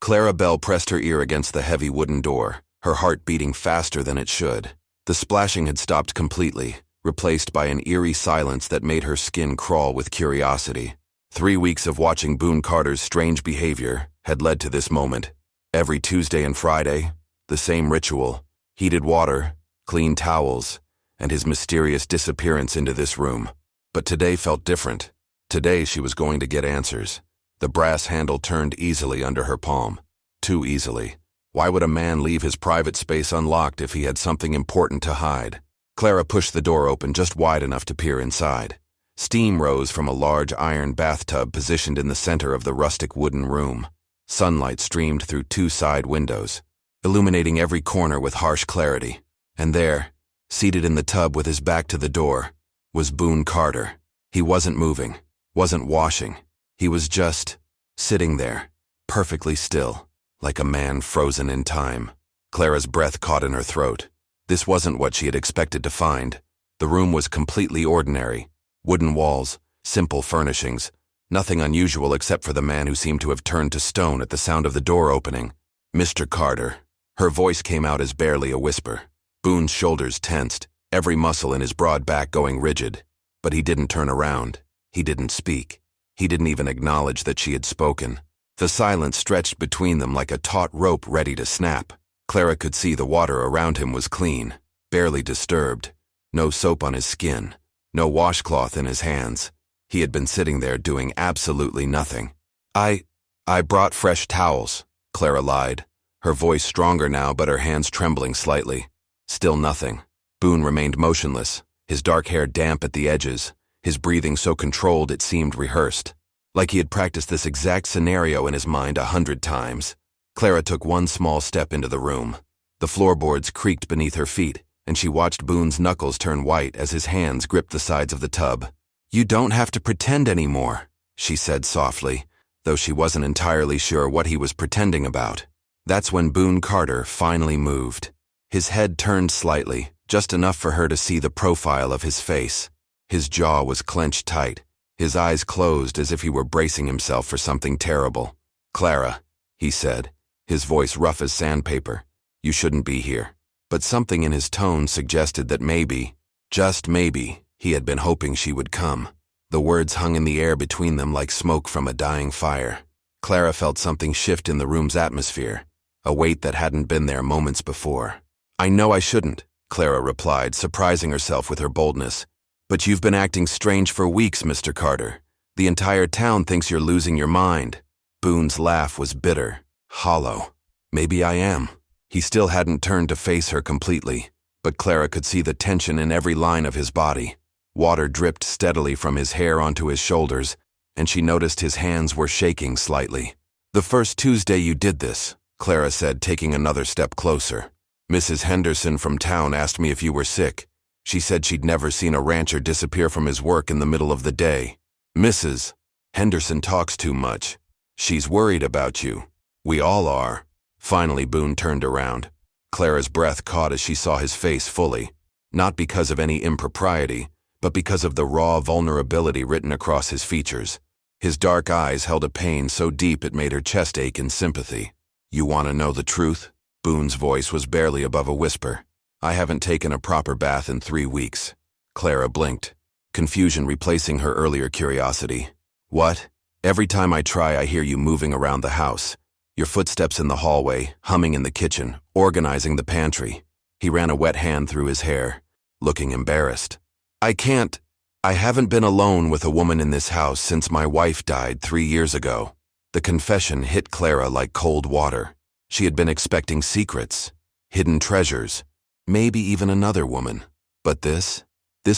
Clarabel pressed her ear against the heavy wooden door, her heart beating faster than it should. The splashing had stopped completely, replaced by an eerie silence that made her skin crawl with curiosity. 3 weeks of watching Boon Carter's strange behavior had led to this moment. Every Tuesday and Friday, the same ritual: heated water, clean towels, and his mysterious disappearance into this room. But today felt different. Today she was going to get answers. The brass handle turned easily under her palm. Too easily. Why would a man leave his private space unlocked if he had something important to hide? Clara pushed the door open just wide enough to peer inside. Steam rose from a large iron bathtub positioned in the center of the rustic wooden room. Sunlight streamed through 2 side windows, illuminating every corner with harsh clarity. And there, seated in the tub with his back to the door, was Boon Carter. He wasn't moving, wasn't washing. He was just sitting there, perfectly still, like a man frozen in time. Clara's breath caught in her throat. This wasn't what she had expected to find. The room was completely ordinary. Wooden walls, simple furnishings, nothing unusual except for the man who seemed to have turned to stone at the sound of the door opening. Mr. Carter. Her voice came out as barely a whisper. Boon's shoulders tensed, every muscle in his broad back going rigid. But he didn't turn around. He didn't speak. He didn't even acknowledge that she had spoken. The silence stretched between them like a taut rope ready to snap. Clara could see the water around him was clean, barely disturbed. No soap on his skin, no washcloth in his hands. He had been sitting there doing absolutely nothing. I brought fresh towels," Clara lied, her voice stronger now but her hands trembling slightly. Still nothing. Boon remained motionless, his dark hair damp at the edges, his breathing so controlled it seemed rehearsed. Like he had practiced this exact scenario in his mind 100 times. Clara took one small step into the room. The floorboards creaked beneath her feet, and she watched Boon's knuckles turn white as his hands gripped the sides of the tub. "You don't have to pretend anymore," she said softly, though she wasn't entirely sure what he was pretending about. That's when Boon Carter finally moved. His head turned slightly, just enough for her to see the profile of his face. His jaw was clenched tight, his eyes closed as if he were bracing himself for something terrible. "Clara," he said, his voice rough as sandpaper, "you shouldn't be here." But something in his tone suggested that maybe, just maybe, he had been hoping she would come. The words hung in the air between them like smoke from a dying fire. Clara felt something shift in the room's atmosphere, a weight that hadn't been there moments before. "I know I shouldn't," Clara replied, surprising herself with her boldness. "But you've been acting strange for weeks, Mr. Carter. The entire town thinks you're losing your mind." Boon's laugh was bitter, hollow. "Maybe I am." He still hadn't turned to face her completely, but Clara could see the tension in every line of his body. Water dripped steadily from his hair onto his shoulders, and she noticed his hands were shaking slightly. "The first Tuesday you did this," Clara said, taking another step closer. "Mrs. Henderson from town asked me if you were sick. She said she'd never seen a rancher disappear from his work in the middle of the day. Mrs. Henderson talks too much. She's worried about you. We all are." Finally, Boon turned around. Clara's breath caught as she saw his face fully, not because of any impropriety, but because of the raw vulnerability written across his features. His dark eyes held a pain so deep it made her chest ache in sympathy. "You want to know the truth?" Boon's voice was barely above a whisper. "I haven't taken a proper bath in 3 weeks." Clara blinked, confusion replacing her earlier curiosity. "What? Every time I try, I hear you moving around the house. Your footsteps in the hallway, humming in the kitchen, organizing the pantry." He ran a wet hand through his hair, looking embarrassed. I haven't been alone with a woman in this house since my wife died 3 years ago." The confession hit Clara like cold water. She had been expecting secrets, hidden treasures, maybe even another woman. But this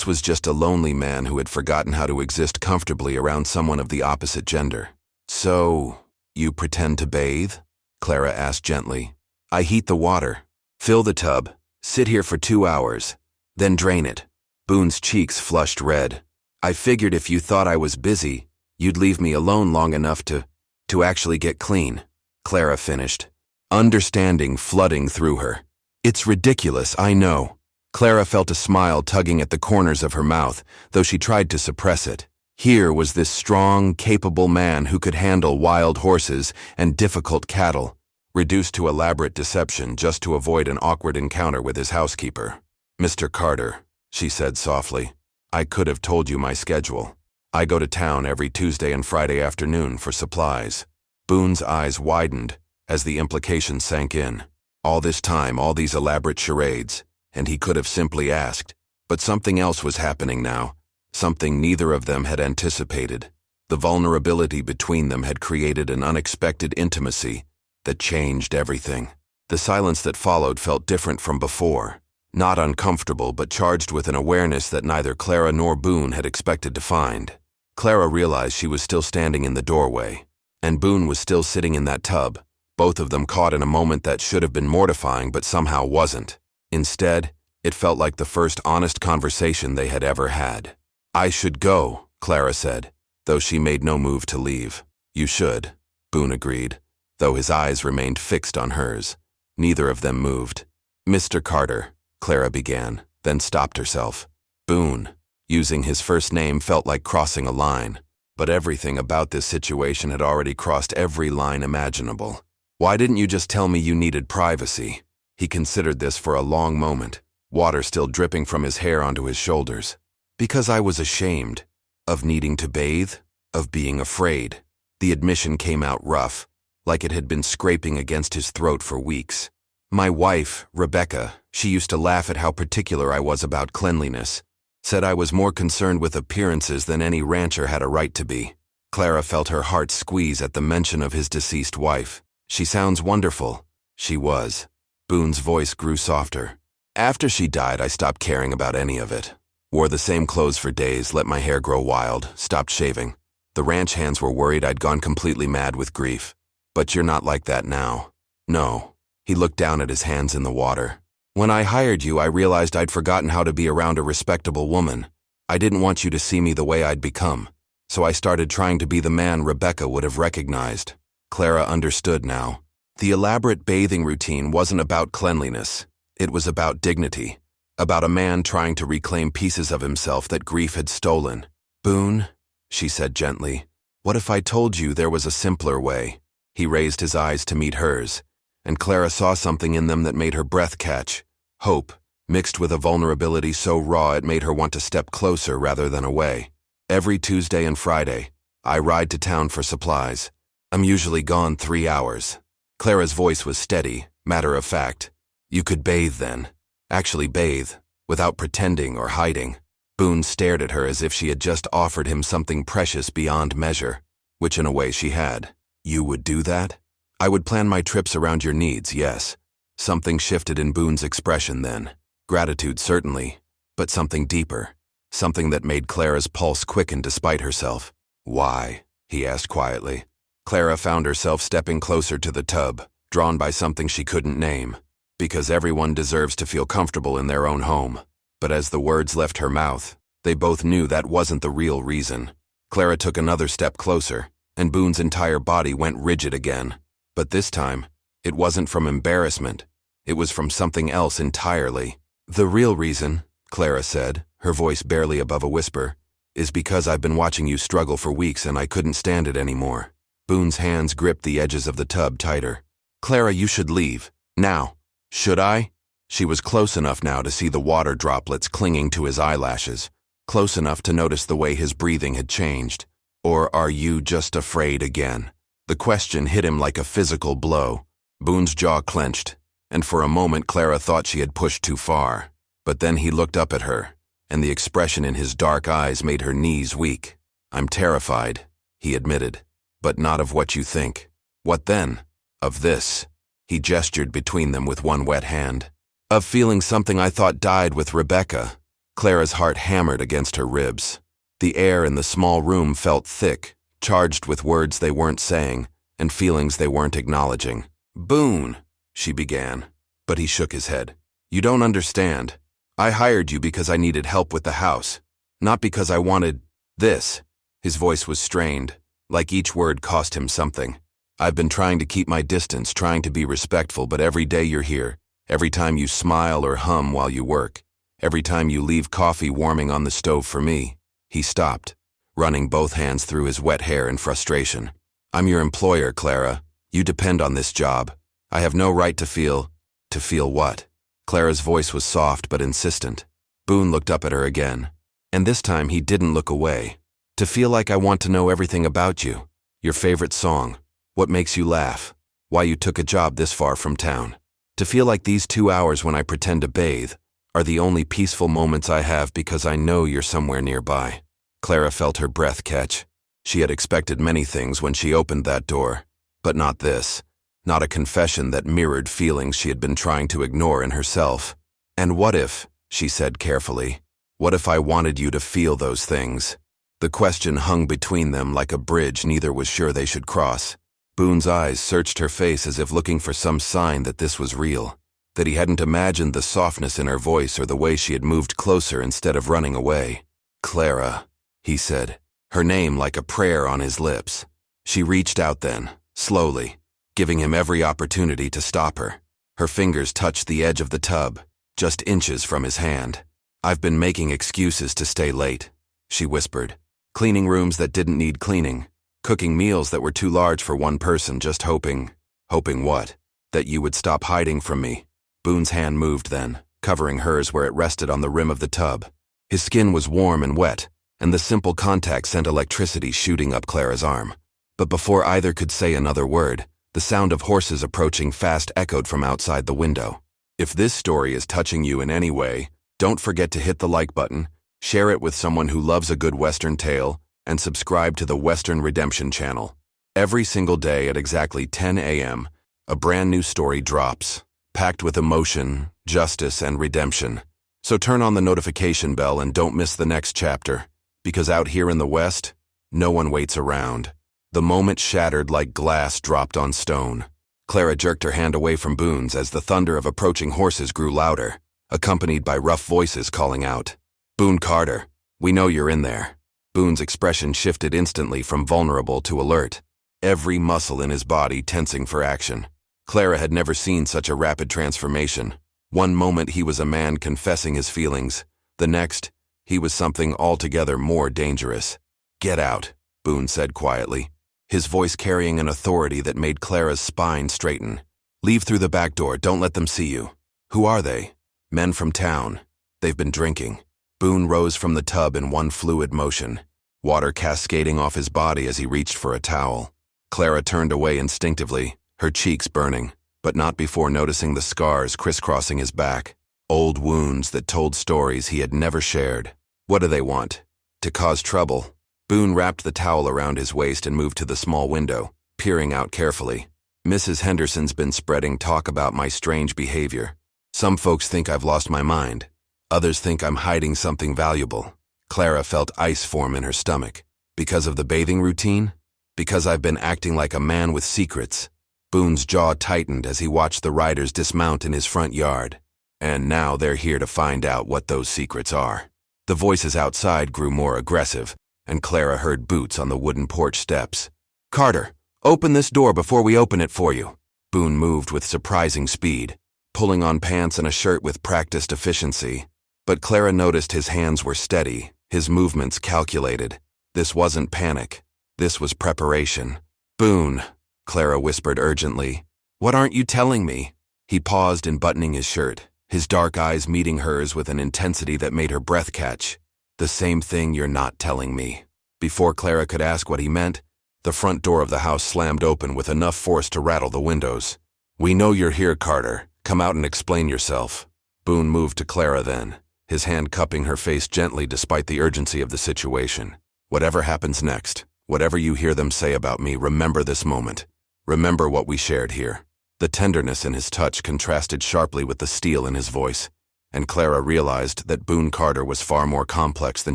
was just a lonely man who had forgotten how to exist comfortably around someone of the opposite gender. "So, you pretend to bathe?" Clara asked gently. "I heat the water, fill the tub, sit here for 2 hours, then drain it." Boon's cheeks flushed red. "I figured if you thought I was busy, you'd leave me alone long enough to actually get clean," Clara finished, understanding flooding through her. "It's ridiculous, I know." Clara felt a smile tugging at the corners of her mouth, though she tried to suppress it. Here was this strong, capable man who could handle wild horses and difficult cattle, reduced to elaborate deception just to avoid an awkward encounter with his housekeeper. "Mr. Carter," she said softly, "I could have told you my schedule. I go to town every Tuesday and Friday afternoon for supplies." Boon's eyes widened as the implication sank in. All this time, all these elaborate charades, and he could have simply asked. But something else was happening now, something neither of them had anticipated. The vulnerability between them had created an unexpected intimacy that changed everything. The silence that followed felt different from before, not uncomfortable but charged with an awareness that neither Clara nor Boon had expected to find. Clara realized she was still standing in the doorway, and Boon was still sitting in that tub, both of them caught in a moment that should have been mortifying but somehow wasn't. Instead, it felt like the first honest conversation they had ever had. "I should go," Clara said, though she made no move to leave. "You should," Boon agreed, though his eyes remained fixed on hers. Neither of them moved. "Mr. Carter," Clara began, then stopped herself. Boon, using his first name, felt like crossing a line, but everything about this situation had already crossed every line imaginable. "Why didn't you just tell me you needed privacy?" He considered this for a long moment, water still dripping from his hair onto his shoulders. "Because I was ashamed. Of needing to bathe, of being afraid." The admission came out rough, like it had been scraping against his throat for weeks. "My wife, Rebecca, she used to laugh at how particular I was about cleanliness. Said I was more concerned with appearances than any rancher had a right to be." Clara felt her heart squeeze at the mention of his deceased wife. "She sounds wonderful." She was. Boon's voice grew softer. "After she died, I stopped caring about any of it. Wore the same clothes for days, let my hair grow wild, stopped shaving. The ranch hands were worried I'd gone completely mad with grief. But you're not like that now." "No." He looked down at his hands in the water. "When I hired you, I realized I'd forgotten how to be around a respectable woman. I didn't want you to see me the way I'd become, so I started trying to be the man Rebecca would have recognized." Clara understood now. The elaborate bathing routine wasn't about cleanliness. It was about dignity, about a man trying to reclaim pieces of himself that grief had stolen. "Boon," she said gently, "what if I told you there was a simpler way?" He raised his eyes to meet hers, and Clara saw something in them that made her breath catch. Hope, mixed with a vulnerability so raw it made her want to step closer rather than away. "Every Tuesday and Friday, I ride to town for supplies. I'm usually gone 3 hours." Clara's voice was steady, matter of fact. "You could bathe then. Actually bathe, without pretending or hiding." Boon stared at her as if she had just offered him something precious beyond measure, which in a way she had. "You would do that?" "I would plan my trips around your needs, yes." Something shifted in Boon's expression then. Gratitude, certainly, but something deeper. Something that made Clara's pulse quicken despite herself. "Why?" he asked quietly. Clara found herself stepping closer to the tub, drawn by something she couldn't name. "Because everyone deserves to feel comfortable in their own home." But as the words left her mouth, they both knew that wasn't the real reason. Clara took another step closer, and Boon's entire body went rigid again. But this time, it wasn't from embarrassment. It was from something else entirely. "The real reason," Clara said, her voice barely above a whisper, "is because I've been watching you struggle for weeks and I couldn't stand it anymore." Boon's hands gripped the edges of the tub tighter. "Clara, you should leave. Now." "Should I?" She was close enough now to see the water droplets clinging to his eyelashes, close enough to notice the way his breathing had changed. "Or are you just afraid again?" The question hit him like a physical blow. Boon's jaw clenched, and for a moment Clara thought she had pushed too far. But then he looked up at her, and the expression in his dark eyes made her knees weak. "I'm terrified," he admitted, "but not of what you think." "What then?" "Of this." He gestured between them with one wet hand. "Of feeling something I thought died with Rebecca." Clara's heart hammered against her ribs. The air in the small room felt thick, charged with words they weren't saying, and feelings they weren't acknowledging. "Boon," she began, but he shook his head. "You don't understand. I hired you because I needed help with the house, not because I wanted this." His voice was strained, like each word cost him something. "I've been trying to keep my distance, trying to be respectful, but every day you're here, every time you smile or hum while you work, every time you leave coffee warming on the stove for me." He stopped. running both hands through his wet hair in frustration. "I'm your employer, Clara. You depend on this job. I have no right to feel—" "To feel what?" Clara's voice was soft but insistent. Boon looked up at her again. And this time he didn't look away. "To feel like I want to know everything about you. Your favorite song. What makes you laugh. Why you took a job this far from town. To feel like these 2 hours when I pretend to bathe are the only peaceful moments I have because I know you're somewhere nearby." Clara felt her breath catch. She had expected many things when she opened that door, but not this. Not a confession that mirrored feelings she had been trying to ignore in herself. "And what if," she said carefully, "what if I wanted you to feel those things?" The question hung between them like a bridge neither was sure they should cross. Boon's eyes searched her face as if looking for some sign that this was real, that he hadn't imagined the softness in her voice or the way she had moved closer instead of running away. "Clara," he said, her name like a prayer on his lips. She reached out then, slowly, giving him every opportunity to stop her. Her fingers touched the edge of the tub, just inches from his hand. "I've been making excuses to stay late," she whispered. "Cleaning rooms that didn't need cleaning. Cooking meals that were too large for one person, just hoping—" "Hoping what?" "That you would stop hiding from me." Boon's hand moved then, covering hers where it rested on the rim of the tub. His skin was warm and wet, and the simple contact sent electricity shooting up Clara's arm. But before either could say another word, the sound of horses approaching fast echoed from outside the window. If this story is touching you in any way, don't forget to hit the like button, share it with someone who loves a good Western tale, and subscribe to the Western Redemption channel. Every single day at exactly 10 a.m., a brand new story drops, packed with emotion, justice, and redemption. So turn on the notification bell and don't miss the next chapter, because out here in the West, no one waits around. The moment shattered like glass dropped on stone. Clara jerked her hand away from Boon's as the thunder of approaching horses grew louder, accompanied by rough voices calling out, "Boon Carter, we know you're in there." Boon's expression shifted instantly from vulnerable to alert, every muscle in his body tensing for action. Clara had never seen such a rapid transformation. One moment he was a man confessing his feelings. The next, he was something altogether more dangerous. "Get out," Boon said quietly, his voice carrying an authority that made Clara's spine straighten. "Leave through the back door, don't let them see you." "Who are they?" "Men from town. They've been drinking." Boon rose from the tub in one fluid motion, water cascading off his body as he reached for a towel. Clara turned away instinctively, her cheeks burning, but not before noticing the scars crisscrossing his back, old wounds that told stories he had never shared. "What do they want? To cause trouble?" Boon wrapped the towel around his waist and moved to the small window, peering out carefully. "Mrs. Henderson's been spreading talk about my strange behavior. Some folks think I've lost my mind. Others think I'm hiding something valuable." Clara felt ice form in her stomach. "Because of the bathing routine? Because I've been acting like a man with secrets?" Boon's jaw tightened as he watched the riders dismount in his front yard. "And now they're here to find out what those secrets are." The voices outside grew more aggressive, and Clara heard boots on the wooden porch steps. "Carter, open this door before we open it for you." Boon moved with surprising speed, pulling on pants and a shirt with practiced efficiency. But Clara noticed his hands were steady, his movements calculated. This wasn't panic. This was preparation. "Boon," Clara whispered urgently, "what aren't you telling me?" He paused in buttoning his shirt, his dark eyes meeting hers with an intensity that made her breath catch. "The same thing you're not telling me." Before Clara could ask what he meant, the front door of the house slammed open with enough force to rattle the windows. "We know you're here, Carter. Come out and explain yourself." Boon moved to Clara then, his hand cupping her face gently despite the urgency of the situation. "Whatever happens next, whatever you hear them say about me, remember this moment. Remember what we shared here." The tenderness in his touch contrasted sharply with the steel in his voice, and Clara realized that Boon Carter was far more complex than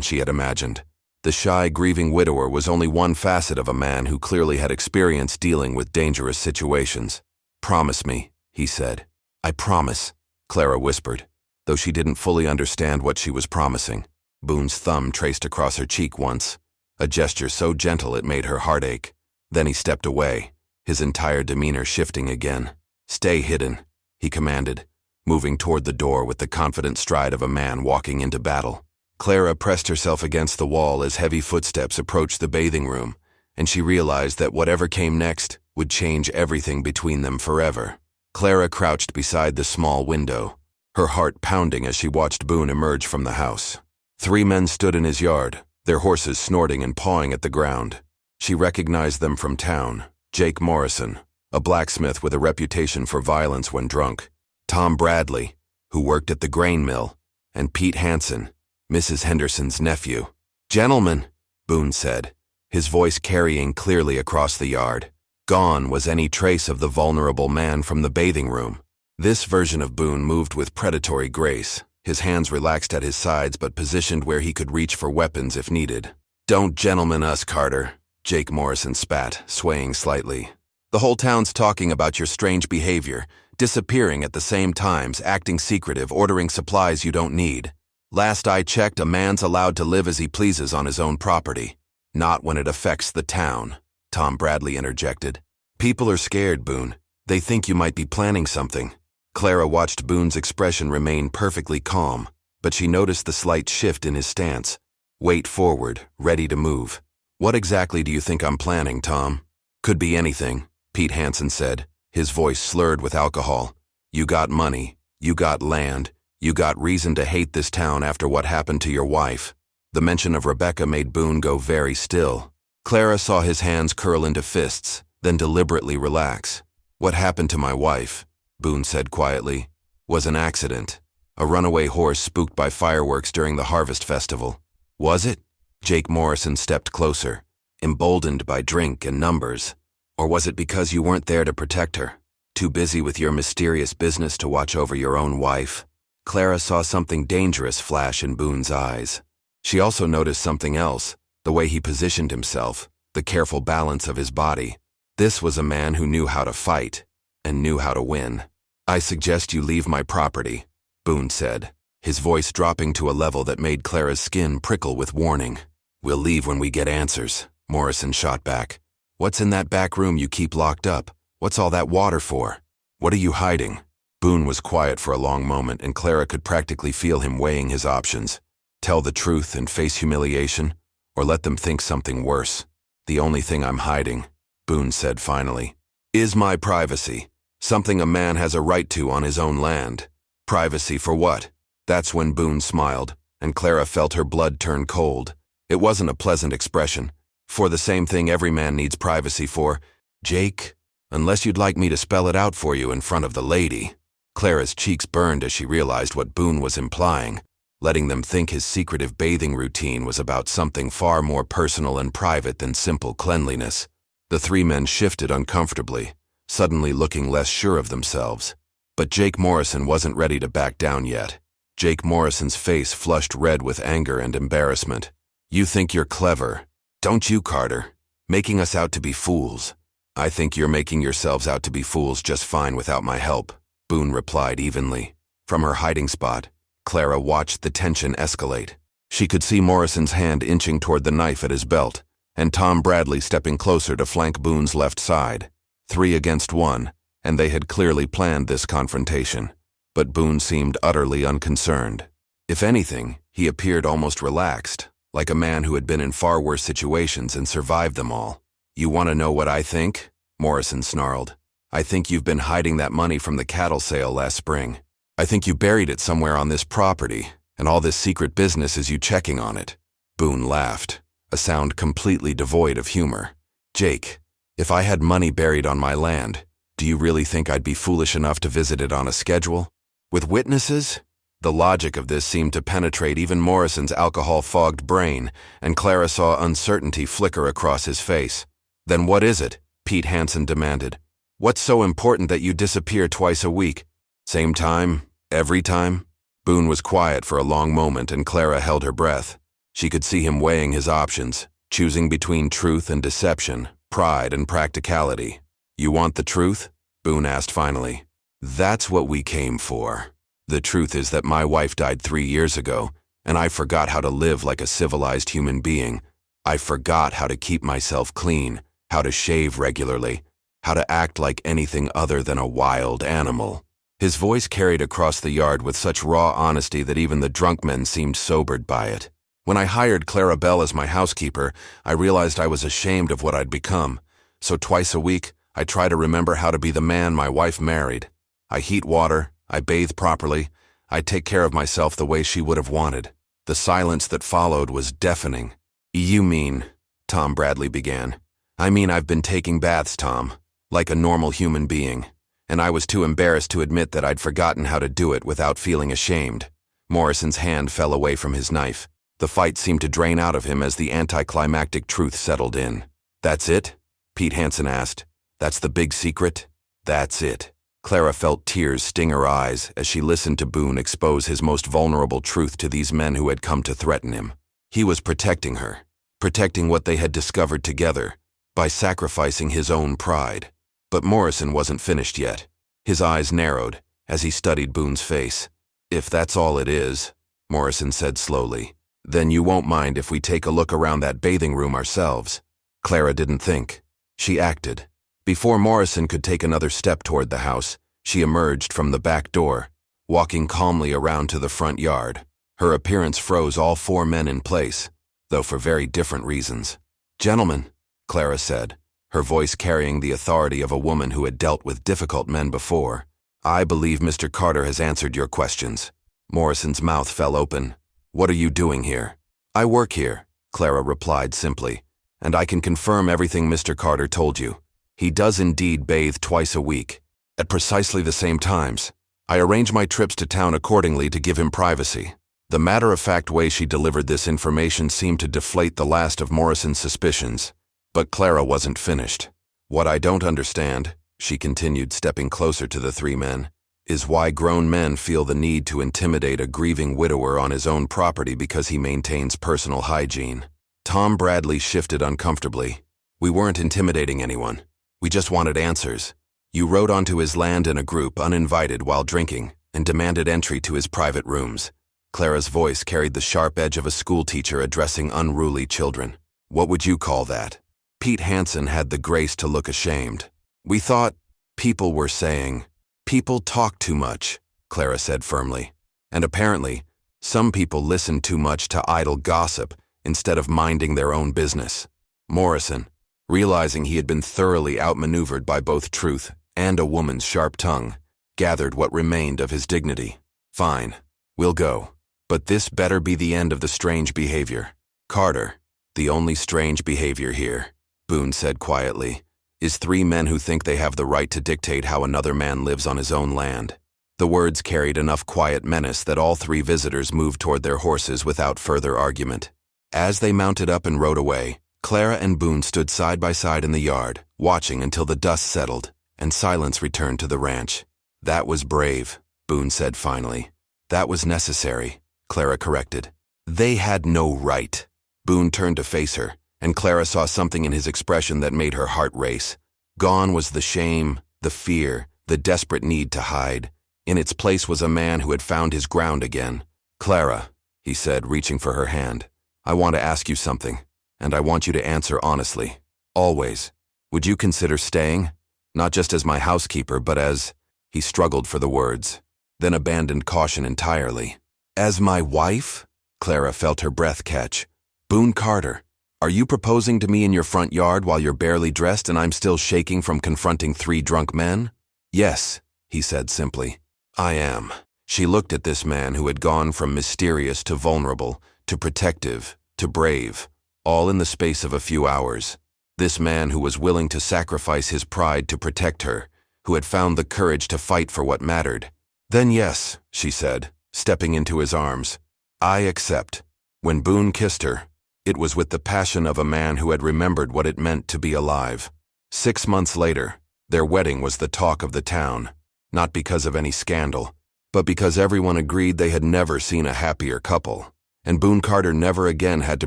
she had imagined. The shy, grieving widower was only one facet of a man who clearly had experience dealing with dangerous situations. "Promise me," he said. "I promise," Clara whispered, though she didn't fully understand what she was promising. Boon's thumb traced across her cheek once, a gesture so gentle it made her heart ache. Then he stepped away, his entire demeanor shifting again. "Stay hidden," he commanded, moving toward the door with the confident stride of a man walking into battle. Clara pressed herself against the wall as heavy footsteps approached the bathing room, and she realized that whatever came next would change everything between them forever. Clara crouched beside the small window, her heart pounding as she watched Boon emerge from the house. 3 men stood in his yard, their horses snorting and pawing at the ground. She recognized them from town: Jake Morrison, a blacksmith with a reputation for violence when drunk; Tom Bradley, who worked at the grain mill; and Pete Hansen, Mrs. Henderson's nephew. "Gentlemen," Boon said, his voice carrying clearly across the yard. Gone was any trace of the vulnerable man from the bathing room. This version of Boon moved with predatory grace, his hands relaxed at his sides but positioned where he could reach for weapons if needed. "Don't gentleman us, Carter," Jake Morrison spat, swaying slightly. "The whole town's talking about your strange behavior, disappearing at the same times, acting secretive, ordering supplies you don't need. Last I checked, a man's allowed to live as he pleases on his own property. Not when it affects the town," Tom Bradley interjected. "People are scared, Boon. They think you might be planning something." Clara watched Boon's expression remain perfectly calm, but she noticed the slight shift in his stance. Weight forward, ready to move. "What exactly do you think I'm planning, Tom?" "Could be anything," Pete Hansen said, his voice slurred with alcohol. "You got money, you got land, you got reason to hate this town after what happened to your wife." The mention of Rebecca made Boon go very still. Clara saw his hands curl into fists, then deliberately relax. "What happened to my wife," Boon said quietly, "was an accident. A runaway horse spooked by fireworks during the harvest festival." "Was it?" Jake Morrison stepped closer, emboldened by drink and numbers. "Or was it because you weren't there to protect her? Too busy with your mysterious business to watch over your own wife?" Clara saw something dangerous flash in Boon's eyes. She also noticed something else: the way he positioned himself, the careful balance of his body. This was a man who knew how to fight, and knew how to win. "I suggest you leave my property," Boon said, his voice dropping to a level that made Clara's skin prickle with warning. "We'll leave when we get answers," Morrison shot back. "What's in that back room you keep locked up? What's all that water for? What are you hiding?" Boon was quiet for a long moment, and Clara could practically feel him weighing his options. Tell the truth and face humiliation, or let them think something worse. "The only thing I'm hiding," Boon said finally, "is my privacy. Something a man has a right to on his own land." "Privacy for what?" That's when Boon smiled, and Clara felt her blood turn cold. It wasn't a pleasant expression. "For the same thing every man needs privacy for, Jake, unless you'd like me to spell it out for you in front of the lady." Clara's cheeks burned as she realized what Boon was implying, letting them think his secretive bathing routine was about something far more personal and private than simple cleanliness. The 3 men shifted uncomfortably, suddenly looking less sure of themselves. But Jake Morrison wasn't ready to back down yet. Jake Morrison's face flushed red with anger and embarrassment. "You think you're clever, don't you, Carter? Making us out to be fools." "I think you're making yourselves out to be fools just fine without my help," Boon replied evenly. From her hiding spot, Clara watched the tension escalate. She could see Morrison's hand inching toward the knife at his belt, and Tom Bradley stepping closer to flank Boon's left side. 3 against 1, and they had clearly planned this confrontation. But Boon seemed utterly unconcerned. If anything, he appeared almost relaxed, like a man who had been in far worse situations and survived them all. "You want to know what I think?" Morrison snarled. "I think you've been hiding that money from the cattle sale last spring. I think you buried it somewhere on this property, and all this secret business is you checking on it." Boon laughed, a sound completely devoid of humor. "Jake, if I had money buried on my land, do you really think I'd be foolish enough to visit it on a schedule? With witnesses?" The logic of this seemed to penetrate even Morrison's alcohol-fogged brain, and Clara saw uncertainty flicker across his face. "Then what is it?" Pete Hansen demanded. "What's so important that you disappear twice a week? Same time? Every time?" Boon was quiet for a long moment, and Clara held her breath. She could see him weighing his options, choosing between truth and deception, pride and practicality. "You want the truth?" Boon asked finally. "That's what we came for. The truth is that my wife died 3 years ago, and I forgot how to live like a civilized human being. I forgot how to keep myself clean, how to shave regularly, how to act like anything other than a wild animal." His voice carried across the yard with such raw honesty that even the drunk men seemed sobered by it. When I hired Clarabel as my housekeeper, I realized I was ashamed of what I'd become. So twice a week, I try to remember how to be the man my wife married. I heat water, I bathe properly, I take care of myself the way she would have wanted. The silence that followed was deafening. You mean, Tom Bradley began. I mean I've been taking baths, Tom, like a normal human being. And I was too embarrassed to admit that I'd forgotten how to do it without feeling ashamed. Morrison's hand fell away from his knife. The fight seemed to drain out of him as the anticlimactic truth settled in. That's it? Pete Hansen asked. That's the big secret? That's it. Clara felt tears sting her eyes as she listened to Boon expose his most vulnerable truth to these men who had come to threaten him. He was protecting her, protecting what they had discovered together, by sacrificing his own pride. But Morrison wasn't finished yet. His eyes narrowed as he studied Boon's face. If that's all it is, Morrison said slowly, then you won't mind if we take a look around that bathing room ourselves. Clara didn't think. She acted. Before Morrison could take another step toward the house, she emerged from the back door, walking calmly around to the front yard. Her appearance froze all four men in place, though for very different reasons. Gentlemen, Clara said, her voice carrying the authority of a woman who had dealt with difficult men before. I believe Mr. Carter has answered your questions. Morrison's mouth fell open. What are you doing here? I work here, Clara replied simply, and I can confirm everything Mr. Carter told you. He does indeed bathe twice a week, at precisely the same times. I arrange my trips to town accordingly to give him privacy. The matter-of-fact way she delivered this information seemed to deflate the last of Morrison's suspicions. But Clara wasn't finished. What I don't understand, she continued, stepping closer to the three men, is why grown men feel the need to intimidate a grieving widower on his own property because he maintains personal hygiene. Tom Bradley shifted uncomfortably. We weren't intimidating anyone. We just wanted answers. You rode onto his land in a group uninvited while drinking and demanded entry to his private rooms. Clara's voice carried the sharp edge of a schoolteacher addressing unruly children. What would you call that? Pete Hansen had the grace to look ashamed. We thought, people were saying, people talk too much, Clara said firmly. And apparently, some people listen too much to idle gossip instead of minding their own business. Morrison, realizing he had been thoroughly outmaneuvered by both truth and a woman's sharp tongue, gathered what remained of his dignity. Fine, we'll go. But this better be the end of the strange behavior. Carter, the only strange behavior here, Boon said quietly, is three men who think they have the right to dictate how another man lives on his own land. The words carried enough quiet menace that all three visitors moved toward their horses without further argument. As they mounted up and rode away, Clara and Boon stood side by side in the yard, watching until the dust settled and silence returned to the ranch. That was brave, Boon said finally. That was necessary, Clara corrected. They had no right. Boon turned to face her, and Clara saw something in his expression that made her heart race. Gone was the shame, the fear, the desperate need to hide. In its place was a man who had found his ground again. Clara, he said, reaching for her hand, I want to ask you something, and I want you to answer honestly. Always. Would you consider staying? Not just as my housekeeper, but as... He struggled for the words, then abandoned caution entirely. As my wife? Clara felt her breath catch. Boon Carter, are you proposing to me in your front yard while you're barely dressed and I'm still shaking from confronting three drunk men? Yes, he said simply. I am. She looked at this man who had gone from mysterious to vulnerable, to protective, to brave, all in the space of a few hours. This man who was willing to sacrifice his pride to protect her, who had found the courage to fight for what mattered. Then yes, she said, stepping into his arms. I accept. When Boon kissed her, it was with the passion of a man who had remembered what it meant to be alive. 6 months later, their wedding was the talk of the town, not because of any scandal, but because everyone agreed they had never seen a happier couple, and Boon Carter never again had to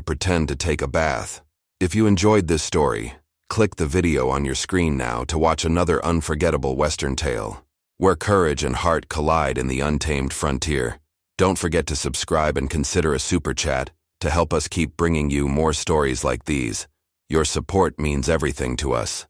pretend to take a bath. If you enjoyed this story, click the video on your screen now to watch another unforgettable Western tale, where courage and heart collide in the untamed frontier. Don't forget to subscribe and consider a super chat to help us keep bringing you more stories like these. Your support means everything to us.